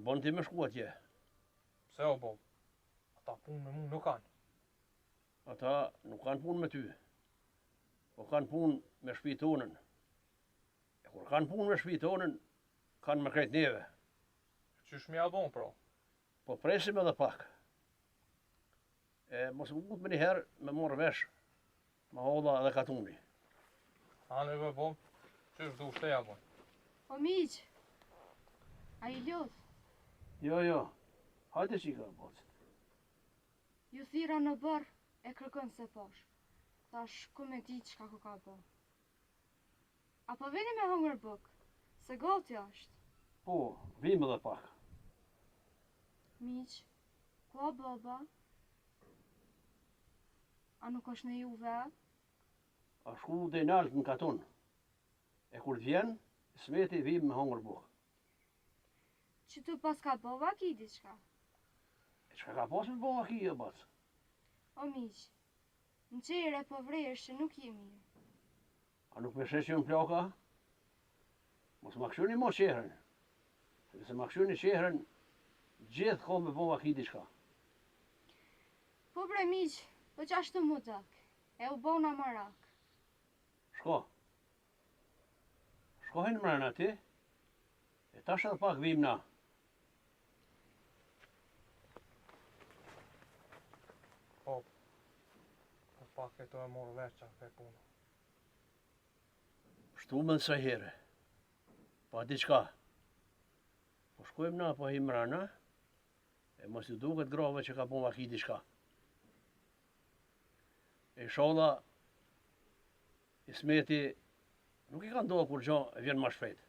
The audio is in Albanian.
bon ti me shku atje. Pse o bob? Ata punë me mu nuk kanë. Ata nuk kanë punë me ty, po kanë punë me shpitonën. E kur kanë punë me shpitonën, kanë me krejt neve. Qysh mi a bon, pra? Po presim edhe pak. E mos u gut me njëherë me morë vesh, ma hodha edhe katuni. Hane vë bob, qysh du shteja bon? O miq, a i lodh? Jo, hajde qika, bocë. Ju thira në bërë e kërkën se posh. Tash ku me di qka ku ka bo. Apo vini me hongër buk, se gati ashtë. Po, vim edhe pak. Miq, ku a baba? A nuk është në juve? A shku dhe naltë në katon. E kur t'vjen, smeti vim me hongër buk. Që tu pas ka baba ki diçka? E qka ka pas me bova ki, bocë? O miq, në qere po vrejsh që nuk je mirë. A nuk me shesh jo në plaka? Mos ma këshuni mo qehrën. Se ma këshuni qehrën, gjithë ko me bova ki diçka. Po bre miq, po qashtu mu dak, e u bona marak. Shko. Shkohin mrena ti, e tash edhe pak vim na. Bob, po pak e to e morë veç qa pe punë. Shtumën së here. Pa diçka. Po shkojmë na, po him mrena, e mos ju duket grove që ka bova ki diçka. E sholla, i smeti, nuk i ka ndohë kur gjo e vjen ma shpejt.